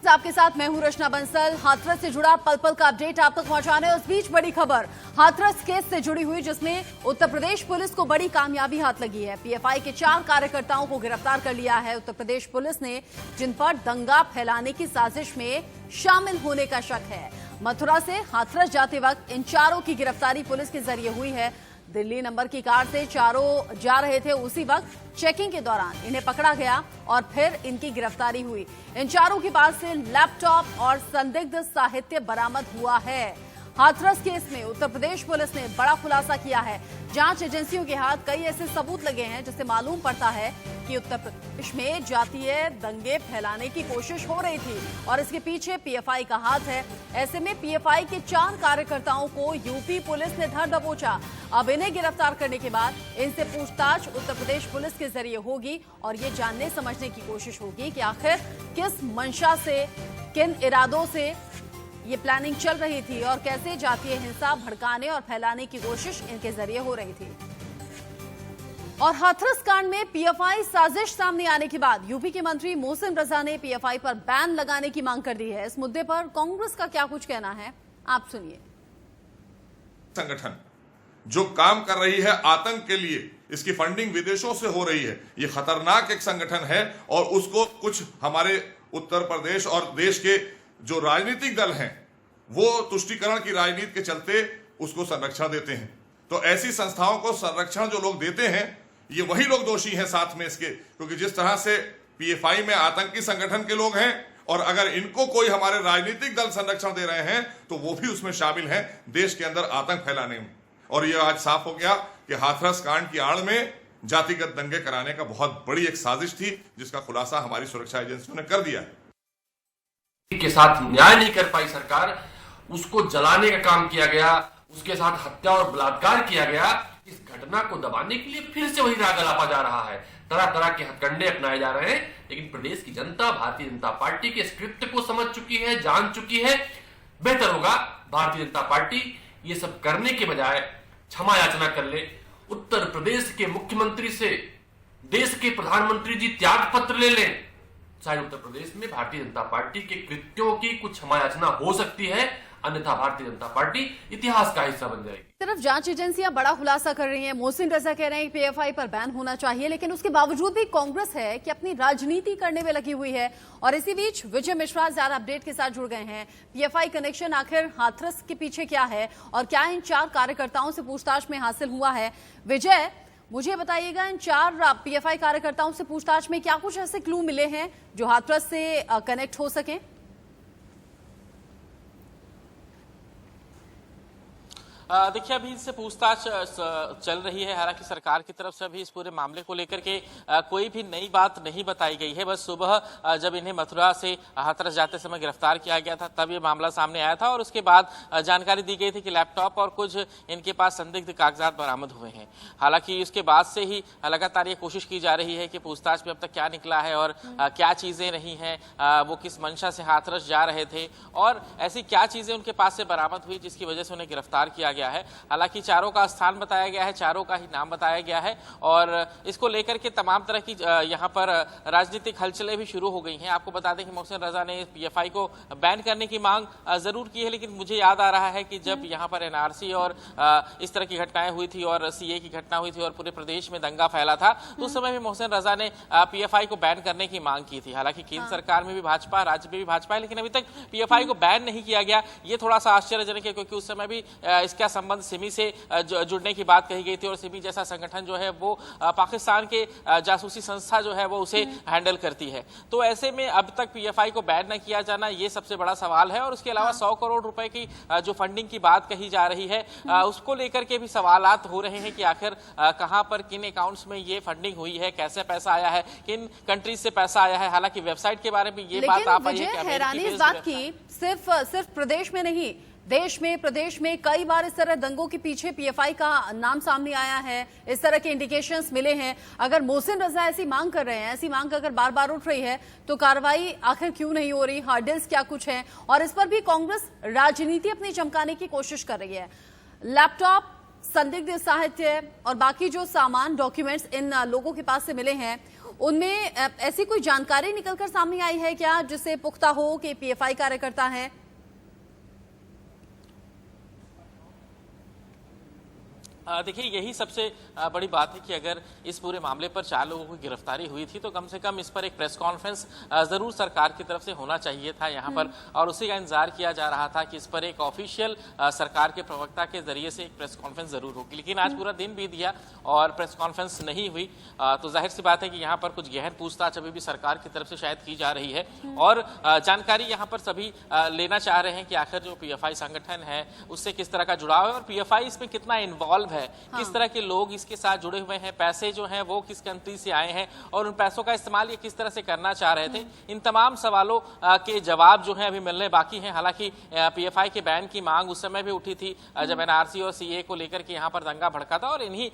आपके साथ मैं हूं रचना बंसल। हाथरस से जुड़ा पल पल का अपडेट आप तक पहुंचाने। उस बीच बड़ी खबर हाथरस केस से जुड़ी हुई, जिसमें उत्तर प्रदेश पुलिस को बड़ी कामयाबी हाथ लगी है। पीएफआई के 4 कार्यकर्ताओं को गिरफ्तार कर लिया है उत्तर प्रदेश पुलिस ने, जिन पर दंगा फैलाने की साजिश में शामिल होने का शक है। मथुरा से हाथरस जाते वक्त इन चारों की गिरफ्तारी पुलिस के जरिए हुई है। दिल्ली नंबर की कार से चारों जा रहे थे, उसी वक्त चेकिंग के दौरान इन्हें पकड़ा गया और फिर इनकी गिरफ्तारी हुई। इन चारों के पास से लैपटॉप और संदिग्ध साहित्य बरामद हुआ है। हाथरस केस में उत्तर प्रदेश पुलिस ने बड़ा खुलासा किया है। जांच एजेंसियों के हाथ कई ऐसे सबूत लगे हैं जिससे मालूम पड़ता है कि उत्तर प्रदेश में जातीय दंगे फैलाने की कोशिश हो रही थी और इसके पीछे पीएफआई का हाथ है। ऐसे में पीएफआई के 4 कार्यकर्ताओं को यूपी पुलिस ने धर दबोचा। अब इन्हें गिरफ्तार करने के बाद इनसे पूछताछ उत्तर प्रदेश पुलिस के जरिए होगी और ये जानने समझने की कोशिश होगी कि आखिर किस मंशा से, किन इरादों से ये प्लानिंग चल रही थी और कैसे जातीय हिंसा भड़काने और फैलाने की कोशिश इनके जरिए हो रही थी। और हाथरस कांड में पीएफआई साजिश सामने आने के बाद यूपी के मंत्री मोहसिन रजा ने पीएफआई पर बैन लगाने की मांग कर दी है। इस मुद्दे पर कांग्रेस का क्या कुछ कहना है, आप सुनिए। संगठन जो काम कर रही है आतंक के लिए, इसकी फंडिंग विदेशों से हो रही है, ये खतरनाक एक संगठन है और उसको कुछ हमारे उत्तर प्रदेश और देश के जो राजनीतिक दल हैं वो तुष्टीकरण की राजनीति के चलते उसको संरक्षण देते हैं। तो ऐसी संस्थाओं को संरक्षण जो लोग देते हैं ये वही लोग दोषी हैं साथ में इसके, क्योंकि जिस तरह से पीएफआई में आतंकी संगठन के लोग हैं और अगर इनको कोई हमारे राजनीतिक दल संरक्षण दे रहे हैं तो वो भी उसमें शामिल हैं देश के अंदर आतंक फैलाने में। और ये आज साफ हो गया कि हाथरस कांड की आड़ में जातिगत दंगे कराने का बहुत बड़ी एक साजिश थी, जिसका खुलासा हमारी सुरक्षा एजेंसियों ने कर दिया है। के साथ न्याय नहीं कर पाई सरकार, उसको जलाने का काम किया गया, उसके साथ हत्या और बलात्कार किया गया। इस घटना को दबाने के लिए फिर से वही राग अलापा जा रहा है, तरह तरह के हथकंडे अपनाए जा रहे हैं। लेकिन प्रदेश की जनता भारतीय जनता पार्टी के स्क्रिप्ट को समझ चुकी है, जान चुकी है। बेहतर होगा भारतीय जनता पार्टी ये सब करने के बजाय क्षमा याचना कर ले। उत्तर प्रदेश के मुख्यमंत्री से देश के प्रधानमंत्री जी त्याग पत्र ले लें। शायद उत्तर प्रदेश में भारतीय जनता पार्टी के कृत्यों की कुछ क्षमा याचना हो सकती है, अन्यथा भारतीय जनता पार्टी इतिहास का हिस्सा बन जाएगी। सिर्फ जांच एजेंसियां बड़ा खुलासा कर रही हैं। मोहसिन रजा कह रहे हैं कि पीएफआई पर बैन होना चाहिए, लेकिन उसके बावजूद भी कांग्रेस है कि अपनी राजनीति करने में लगी हुई है। और इसी बीच विजय मिश्रा ज्यादा अपडेट के साथ जुड़ गए हैं। पीएफआई कनेक्शन आखिर हाथरस के पीछे क्या है और क्या इन 4 कार्यकर्ताओं से पूछताछ में हासिल हुआ है? विजय, मुझे बताइएगा, इन 4 पीएफआई कार्यकर्ताओं से पूछताछ में क्या कुछ ऐसे क्लू मिले हैं जो हाथरस से कनेक्ट हो सके? देखिए, अभी इससे पूछताछ चल रही है। हालांकि सरकार की तरफ से अभी इस पूरे मामले को लेकर के कोई भी नई बात नहीं बताई गई है। बस सुबह जब इन्हें मथुरा से हाथरस जाते समय गिरफ्तार किया गया था तब ये मामला सामने आया था और उसके बाद जानकारी दी गई थी कि लैपटॉप और कुछ इनके पास संदिग्ध कागजात बरामद हुए हैं। हालांकि उसके बाद से ही लगातार ये कोशिश की जा रही है कि पूछताछ में अब तक क्या निकला है और क्या चीजें रही हैं, वो किस मंशा से हाथरस जा रहे थे और ऐसी क्या चीजें उनके पास से बरामद हुई जिसकी वजह से उन्हें गिरफ्तार किया गया है। हालांकि चारों का स्थान बताया गया है, चारों का ही नाम बताया गया है और इसको लेकर के तमाम तरह की यहां पर राजनीतिक हलचलें भी शुरू हो गई हैं। आपको बता दें कि मोहसिन रजा ने पीएफआई को बैन करने की मांग जरूर की है, लेकिन मुझे याद आ रहा है कि जब यहां पर एनआरसी और इस तरह की घटनाएं हुई थी और सीए की घटना हुई थी और पूरे प्रदेश में दंगा फैला था, तो उस समय भी मोहसिन रजा ने पीएफआई को बैन करने की मांग की थी। हालांकि केंद्र सरकार में भी भाजपा, राज्य में भी भाजपा है, लेकिन अभी तक पीएफआई को बैन नहीं किया गया। ये थोड़ा सा आश्चर्यजनक है, क्योंकि उस समय भी इसका संबंध सिमी से जुड़ने की बात कही गई थी और सिमी जैसा संगठन जो है वो पाकिस्तान के जासूसी संस्था जो है वो उसे हैंडल करती है। तो ऐसे में अब तक पीएफआई को बैन न किया जाना ये सबसे बड़ा सवाल है। और उसके अलावा 100 करोड़ रुपए की जो फंडिंग की बात कही जा रही है उसको लेकर के भी सवालात हो रहे हैं कि आखिर कहां पर किन अकाउंट्स में ये फंडिंग हुई है, कैसे पैसा आया है, किन कंट्रीज से पैसा आया है। हालांकि वेबसाइट के बारे में ये बात आ पाई है कि हैरानी इस बात की सिर्फ प्रदेश में नहीं, देश में, प्रदेश में कई बार इस तरह दंगों के पीछे पीएफआई का नाम सामने आया है। इस तरह के इंडिकेशंस मिले हैं। अगर मोहसिन रजा ऐसी मांग कर रहे हैं, ऐसी मांग अगर बार बार उठ रही है, तो कार्रवाई आखिर क्यों नहीं हो रही? हर्डल्स क्या कुछ है? और इस पर भी कांग्रेस राजनीति अपनी चमकाने की कोशिश कर रही है। लैपटॉप, संदिग्ध साहित्य और बाकी जो सामान, डॉक्यूमेंट्स इन लोगों के पास से मिले हैं, उनमें ऐसी कोई जानकारी निकलकर सामने आई है क्या जिससे पुख्ता हो कि पीएफआई कार्यकर्ता हैं? देखिए, यही सबसे बड़ी बात है कि अगर इस पूरे मामले पर 4 लोगों की गिरफ्तारी हुई थी तो कम से कम इस पर एक प्रेस कॉन्फ्रेंस जरूर सरकार की तरफ से होना चाहिए था यहाँ पर, और उसी का इंतजार किया जा रहा था कि इस पर एक ऑफिशियल सरकार के प्रवक्ता के जरिए से एक प्रेस कॉन्फ्रेंस जरूर होगी। लेकिन आज पूरा दिन बीत गया और प्रेस कॉन्फ्रेंस नहीं हुई, तो जाहिर सी बात है कि यहाँ पर कुछ गहन पूछताछ अभी भी सरकार की तरफ से शायद की जा रही है और जानकारी यहाँ पर सभी लेना चाह रहे हैं कि आखिर जो पीएफआई संगठन है उससे किस तरह का जुड़ाव है और पीएफआई इसमें कितना इन्वॉल्व है, किस तरह के लोग इसके साथ जुड़े हुए हैं, पैसे जो हैं वो किस कंट्री से आए हैं और उन पैसों का इस्तेमाल ये किस तरह से करना चाह रहे थे। इन तमाम सवालों के जवाब जो हैं अभी मिलने बाकी हैं। हालांकि पीएफआई के बैन की मांग उस समय भी उठी थी जब एनआरसी और सीए को लेकर के यहाँ पर दंगा भड़का था और इन्हीं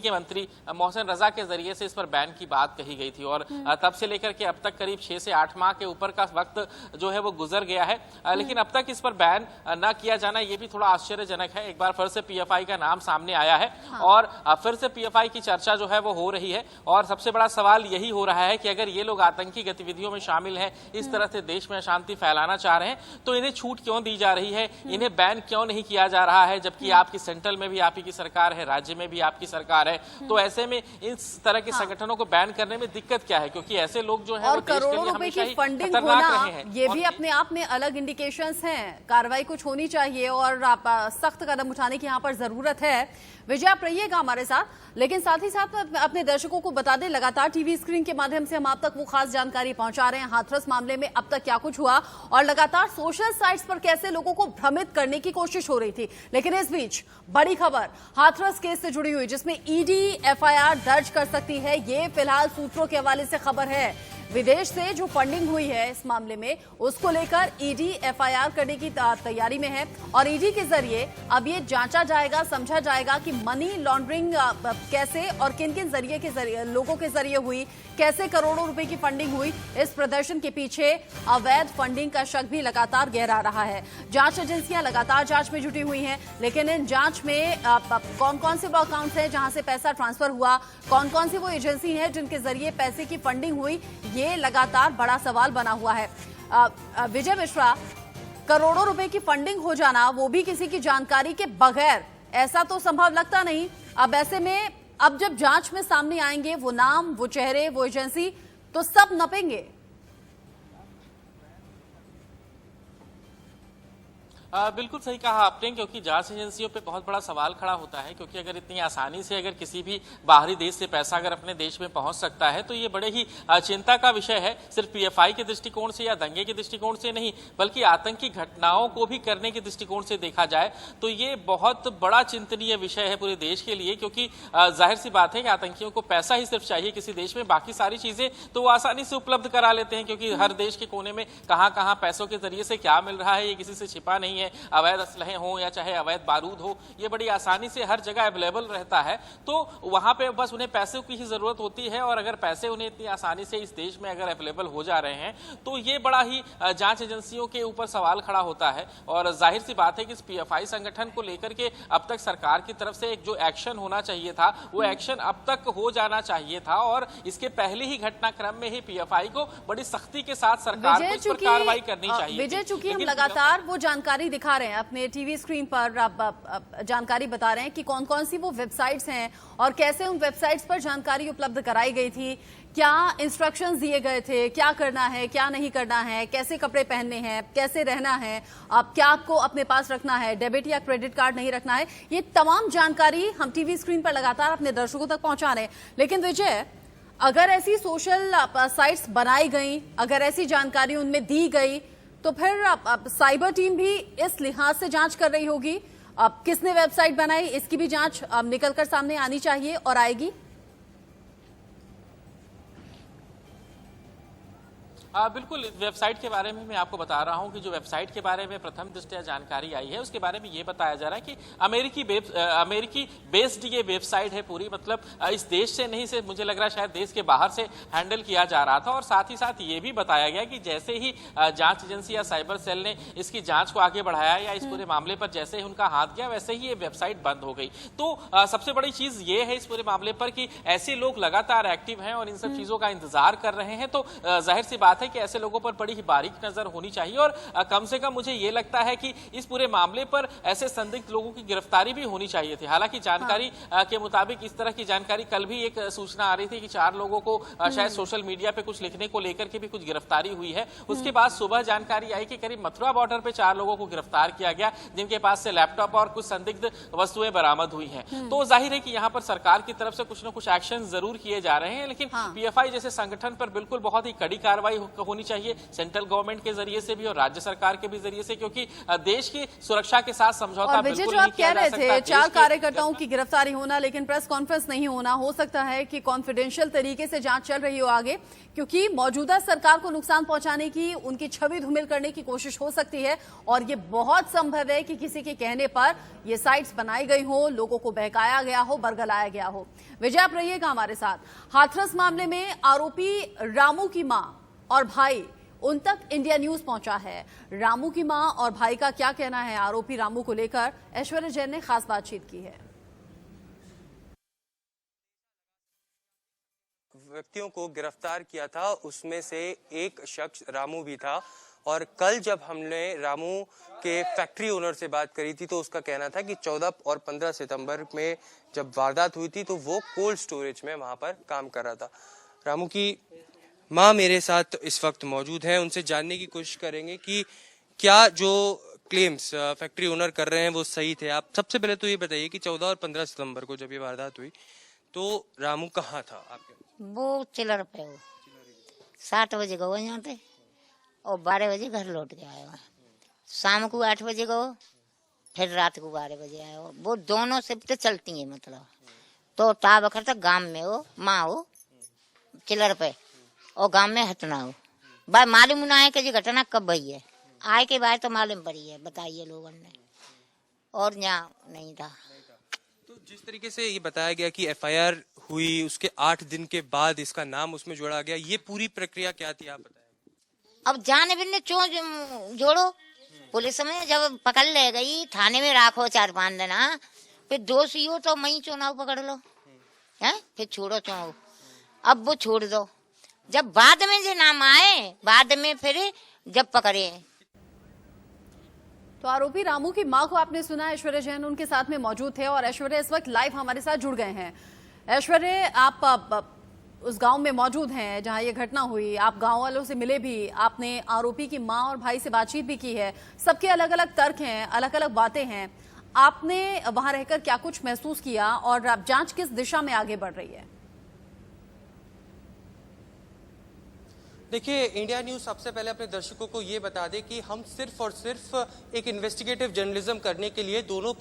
के मंत्री मोहसिन रजा के जरिए से इस पर बैन की बात कही गई थी और तब से लेकर के अब तक करीब 6 से 8 माह के ऊपर का वक्त जो है वो गुजर गया है, लेकिन अब तक इस पर बैन न किया जाना ये भी थोड़ा आश्चर्यजनक है। एक बार फिर से पीएफआई का नाम सामने आया है और फिर से पीएफआई की चर्चा जो है वो हो रही है और सबसे बड़ा सवाल यही हो रहा है कि अगर ये लोग आतंकी गतिविधियों में शामिल हैं, इस तरह से देश में अशांति फैलाना चाह रहे हैं, तो इन्हें छूट क्यों दी जा रही है, इन्हें बैन क्यों नहीं किया जा रहा है, जबकि आपकी सेंट्रल में भी आप ही की सरकार है, राज्य में भी आपकी सरकार है। तो ऐसे में इस तरह के संगठनों को बैन करने में दिक्कत क्या है, क्योंकि ऐसे लोग जो है और करोड़ों रुपए की फंडिंग होना ये भी अपने आप में अलग इंडिकेशंस हैं। कार्रवाई कुछ होनी चाहिए और सख्त कदम उठाने की यहाँ पर जरूरत है। विजय, आप रहिएगा हमारे साथ, लेकिन साथ ही साथ अपने दर्शकों को बता दें, लगातार टीवी स्क्रीन के माध्यम से हम आप तक वो खास जानकारी पहुंचा रहे हैं हाथरस मामले में अब तक क्या कुछ हुआ और लगातार सोशल साइट्स पर कैसे लोगों को भ्रमित करने की कोशिश हो रही थी। लेकिन इस बीच बड़ी खबर हाथरस केस से जुड़ी हुई जिसमें ईडी एफआईआर दर्ज कर सकती है, ये फिलहाल सूत्रों के हवाले से खबर है। विदेश से जो फंडिंग हुई है इस मामले में उसको लेकर ईडी एफआईआर करने की तैयारी में है और ईडी के जरिए अब ये जांचा जाएगा, समझा जाएगा कि मनी लॉन्ड्रिंग कैसे और किन किन लोगों के जरिए हुई, कैसे करोड़ों रुपए की फंडिंग हुई। इस प्रदर्शन के पीछे अवैध फंडिंग का शक भी लगातार गहरा रहा है। जांच एजेंसियां लगातार जांच में जुटी हुई हैं, लेकिन इन जांच में कौन कौन से अकाउंट्स हैं जहां से पैसा ट्रांसफर हुआ, कौन कौन सी वो एजेंसी है जिनके जरिए पैसे की फंडिंग हुई, ये लगातार बड़ा सवाल बना हुआ है। विजय मिश्रा, करोड़ों रुपए की फंडिंग हो जाना वो भी किसी की जानकारी के बगैर, ऐसा तो संभव लगता नहीं। अब ऐसे में अब जब जांच में सामने आएंगे वो नाम, वो चेहरे, वो एजेंसी, तो सब नपेंगे। बिल्कुल सही कहा आपने, क्योंकि जांच एजेंसियों पे बहुत बड़ा सवाल खड़ा होता है, क्योंकि अगर इतनी आसानी से अगर किसी भी बाहरी देश से पैसा अगर अपने देश में पहुंच सकता है तो ये बड़े ही चिंता का विषय है। सिर्फ पीएफआई के दृष्टिकोण से या दंगे के दृष्टिकोण से नहीं, बल्कि आतंकी घटनाओं को भी करने के दृष्टिकोण से देखा जाए तो ये बहुत बड़ा चिंतनीय विषय है पूरे देश के लिए, क्योंकि जाहिर सी बात है कि आतंकियों को पैसा ही सिर्फ चाहिए किसी देश में, बाकी सारी चीजें तो वो आसानी से उपलब्ध करा लेते हैं, क्योंकि हर देश के कोने में कहाँ कहाँ पैसों के जरिए से क्या मिल रहा है ये किसी से छिपा नहीं है। अवैध असलहे हो या चाहे अवैध बारूद हो, ये बड़ी आसानी से हर जगह अवेलेबल रहता है, तो वहां पे बस उन्हें पैसे की ही जरूरत होती है और अगर पैसे उन्हें इतनी आसानी से इस देश में अगर अवेलेबल हो जा रहे हैं तो ये बड़ा ही जांच एजेंसियों के ऊपर सवाल खड़ा होता है। और जाहिर सी बात है कि इस पीएफआई संगठन को लेकर के अब तक सरकार की तरफ से एक जो एक्शन होना चाहिए था वो एक्शन अब तक हो जाना चाहिए था और इसके पहले ही घटनाक्रम में ही पीएफआई को बड़ी सख्ती के साथ सरकार को इस पर कार्रवाई करनी चाहिए। विजय, चूंकि हम लगातार वो जानकारी दिखा रहे हैं अपने टीवी स्क्रीन पर, आप जानकारी बता रहे हैं कि कौन कौन सी वो वेबसाइट्स हैं और कैसे उन वेबसाइट्स पर जानकारी उपलब्ध कराई गई थी, क्या इंस्ट्रक्शंस दिए गए थे, क्या करना है, क्या नहीं करना है, कैसे कपड़े पहनने हैं, कैसे रहना है, अब क्या आपको अपने पास रखना है, डेबिट या क्रेडिट कार्ड नहीं रखना है, ये तमाम जानकारी हम टीवी स्क्रीन पर लगातार अपने दर्शकों तक पहुंचा रहे हैं। लेकिन विजय, अगर ऐसी सोशल साइट्स बनाई गई, अगर ऐसी जानकारी उनमें दी गई, तो फिर साइबर टीम भी इस लिहाज से जांच कर रही होगी। अब किसने वेबसाइट बनाई इसकी भी जांच निकलकर सामने आनी चाहिए और आएगी। बिल्कुल, वेबसाइट के बारे में मैं आपको बता रहा हूं कि जो वेबसाइट के बारे में प्रथम दृष्टया जानकारी आई है उसके बारे में ये बताया जा रहा है कि अमेरिकी बेस्ड ये वेबसाइट है पूरी, मतलब इस देश से नहीं, से मुझे लग रहा है शायद देश के बाहर से हैंडल किया जा रहा था। और साथ ही साथ ये भी बताया गया कि जैसे ही जांच एजेंसी या साइबर सेल ने इसकी जांच को आगे बढ़ाया या इस पूरे मामले पर जैसे ही उनका हाथ गया वैसे ही ये वेबसाइट बंद हो गई। तो सबसे बड़ी चीज ये है इस पूरे मामले पर कि ऐसे लोग लगातार एक्टिव हैं और इन सब चीजों का इंतजार कर रहे हैं, तो जाहिर सी बात है कि ऐसे लोगों पर बड़ी ही बारीक नजर होनी चाहिए। और कम से कम मुझे ये लगता है कि इस पूरे मामले पर ऐसे संदिग्ध लोगों की गिरफ्तारी भी होनी चाहिए थी। हालांकि जानकारी के मुताबिक इस तरह की जानकारी, कल भी एक सूचना आ रही थी कि 4 लोगों को शायद सोशल मीडिया पे कुछ लिखने को लेकर के भी कुछ गिरफ्तारी हुई है। उसके बाद सुबह जानकारी आई कि करीब मथुरा बॉर्डर पे 4 लोगों को गिरफ्तार किया गया, जिनके पास से लैपटॉप और कुछ संदिग्ध वस्तुएं बरामद हुई हैं। तो जाहिर है कि यहाँ पर सरकार की तरफ से कुछ न कुछ एक्शन जरूर किए जा रहे हैं, लेकिन पीएफआई जैसे संगठन पर बिल्कुल बहुत ही कड़ी कार्रवाई होनी चाहिए, सेंट्रल गवर्नमेंट के जरिए से भी और राज्य सरकार के भी जरिए से, क्योंकि देश की सुरक्षा के साथ समझौता बिल्कुल नहीं किया जा सकता। 4 कार्यकर्ताओं की गिरफ्तारी होना, लेकिन प्रेस कॉन्फ्रेंस नहीं होना, हो सकता है कि कॉन्फिडेंशियल तरीके से जांच चल रही हो आगे, क्योंकि मौजूदा सरकार को नुकसान पहुंचाने की, उनकी छवि धूमिल करने की कोशिश हो सकती है। और ये बहुत संभव है कि किसी के कहने पर ये साइट्स बनाई गई हो, लोगों को बहकाया गया हो, बरगलाया गया हो। विजय, आप रहिएगा हमारे साथ। हाथरस मामले में आरोपी रामू की मां और भाई, उन तक इंडिया न्यूज पहुंचा है। रामू की मां और भाई का क्या कहना है आरोपी रामू को लेकर, ऐश्वर्या जैन ने खास बातचीत की है। व्यक्तियों को गिरफ्तार किया था, उसमें से एक शख्स रामू भी था। और कल जब हमने रामू के फैक्ट्री ओनर से बात करी थी तो उसका कहना था कि 14 और 15 सितंबर में जब वारदात हुई थी तो वो कोल्ड स्टोरेज में वहां पर काम कर रहा था। रामू की मां मेरे साथ इस वक्त मौजूद है, उनसे जानने की कोशिश करेंगे कि क्या जो क्लेम्स फैक्ट्री ओनर कर रहे हैं वो सही थे। आप सबसे पहले तो ये बताइए कि 14 और 15 सितंबर को जब ये वारदात हुई तो रामू कहाँ था आपके? वो चिलर पे हो 7 बजे गो यहाँ पे और 12 बजे घर लौट के आए। शाम को 8 बजे गो, फिर रात को 12 बजे आए। वो दोनों शिफ्ट चलती है, मतलब तो ता बखर तक गांव में हो, माँ हो चिलर पे और गांव में हटना हो। भाई मालूम ना है कि ये घटना कब भई है, आए के बाद तो मालूम पड़ी है, बताइए लोगों ने, और यहाँ नहीं था। तो जिस तरीके से ये बताया गया कि एफआईआर हुई, उसके 8 दिन के बाद इसका नाम उसमें जोड़ा गया, ये पूरी प्रक्रिया क्या थी आप बताएं? अब जाने बिन्ने क्यों जोड़ो, पुलिस में जब पकड़ ले गई, थाने में राखो 4-5 दिन, फिर दोषी हो तो मई चुनाव पकड़ लो है, फिर छोड़ो चुनाव। अब वो छोड़ दो, जब बाद में जो नाम आए, बाद में फिर जब पकड़े। तो आरोपी रामू की मां को आपने सुना, ऐश्वर्या जैन उनके साथ में मौजूद थे और ऐश्वर्या इस वक्त लाइव हमारे साथ जुड़ गए हैं। ऐश्वर्या, आप उस गांव में मौजूद हैं जहां ये घटना हुई, आप गांव वालों से मिले भी, आपने आरोपी की मां और भाई से बातचीत भी की है, सबके अलग अलग तर्क हैं, अलग अलग बातें हैं। आपने वहां रहकर क्या कुछ महसूस किया और अब जांच किस दिशा में आगे बढ़ रही है? देखिए, इंडिया न्यूज सबसे पहले अपने दर्शकों को ये बता दे कि हम सिर्फ और सिर्फ एक इन्वेस्टिगेटिव जर्नलिज्म करने के लिए दोनों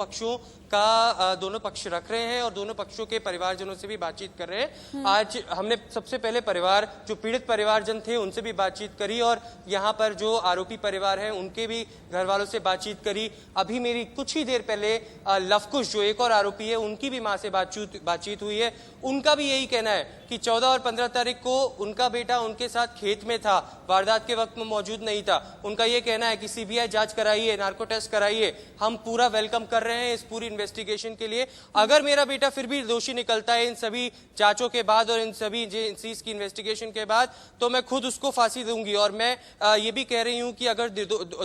पक्ष रख रहे हैं और दोनों पक्षों के परिवारजनों से भी बातचीत कर रहे हैं। आज हमने सबसे पहले परिवार, जो पीड़ित परिवारजन थे, उनसे भी बातचीत करी और यहाँ पर जो आरोपी परिवार हैं उनके भी घर वालों से बातचीत करी। अभी मेरी कुछ ही देर पहले लवकुश, जो एक और आरोपी है, उनकी भी माँ से बातचीत हुई है। उनका भी यही कहना है कि 14 और 15 तारीख को उनका बेटा उनके साथ खेत में था, वारदात के वक्त में मौजूद नहीं था। उनका ये कहना है कि सीबीआई जांच कराइए, नार्को टेस्ट कराइए, हम पूरा वेलकम कर रहे हैं इस पूरी इन्वेस्टिगेशन के लिए। अगर मेरा बेटा फिर भी दोषी निकलता है इन सभी जांचों के बाद और इन सभी एजेंसीज की इन्वेस्टिगेशन के बाद, तो मैं खुद उसको फांसी दूंगी। और मैं ये भी कह रही हूँ कि अगर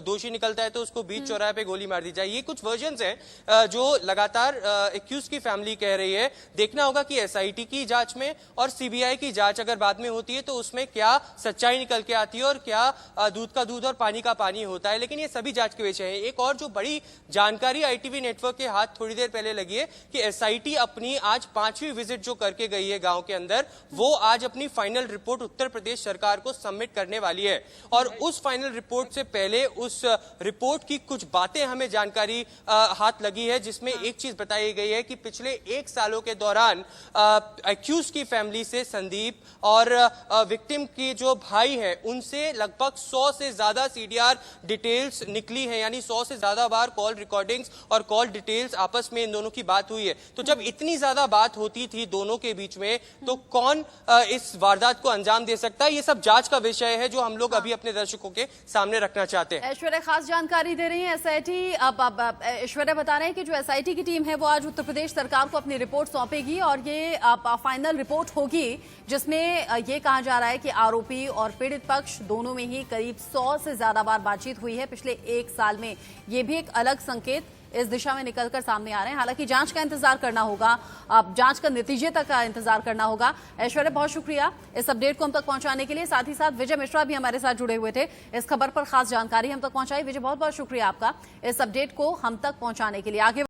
दोषी निकलता है तो उसको बीच चौराहे पे गोली मार दी जाए। ये कुछ वर्जन्स हैं जो लगातार एक्यूज की फैमिली कह रही है। देखना होगा कि एसआईटी की जांच में और सीबीआई की जांच अगर बाद में होती है तो उसमें क्या सच्चाई निकल के आती है और क्या दूध का दूध और पानी का पानी होता है। लेकिन ये सभी जांच के विषय है। एक और जो बड़ी जानकारी आईटीवी नेटवर्क के हाथ थोड़ी देर पहले लगी है कि एसआईटी अपनी आज 5वीं विजिट जो करके गई है गांव के अंदर, वो आज अपनी फाइनल रिपोर्ट उत्तर प्रदेश सरकार को सबमिट करने वाली है। और उस फाइनल रिपोर्ट से पहले उस रिपोर्ट की कुछ बातें हमें जानकारी हाथ लगी है, जिसमें एक चीज बताई गई है कि पिछले 1 सालों के दौरान एक्यूज की फैमिली से संदीप और विक्टिम की जो भाई हैं उनसे लगभग 100 से ज्यादा सीडीआर डिटेल्स निकली हैं, यानी 100 से ज्यादा बार कॉल रिकॉर्डिंग्स और कॉल डिटेल्स आपस में इन दोनों की बात हुई है। तो जब इतनी ज्यादा बात होती थी दोनों के बीच में, तो कौन इस वारदात को अंजाम दे सकता है, ये सब जांच का विषय है जो हम लोग अभी अपने दर्शकों के सामने रखना चाहते हैं। ऐश्वर्या खास जानकारी दे रही है एसआईटी। अब ऐश्वर्या बता रहे हैं कि जो एसआईटी की टीम है वो आज उत्तर प्रदेश सरकार को अपनी रिपोर्ट सौंपेगी और ये फाइनल रिपोर्ट होगी जिसमें ये कहा जा रहा है कि आरोपी और पीड़ित पक्ष दोनों में ही करीब 100 से ज्यादा बार बातचीत हुई है पिछले 1 साल में। ये भी एक अलग संकेत इस दिशा में निकलकर सामने आ रहे हैं। हालांकि जांच का इंतजार करना होगा, अब जांच का नतीजे तक का इंतजार करना होगा। ऐश्वर्या बहुत शुक्रिया इस अपडेट को हम तक पहुंचाने के लिए। साथ ही साथ विजय मिश्रा भी हमारे साथ जुड़े हुए थे, इस खबर पर खास जानकारी हम तक पहुंचाई। विजय बहुत बहुत शुक्रिया आपका इस अपडेट को हम तक पहुंचाने के लिए। आगे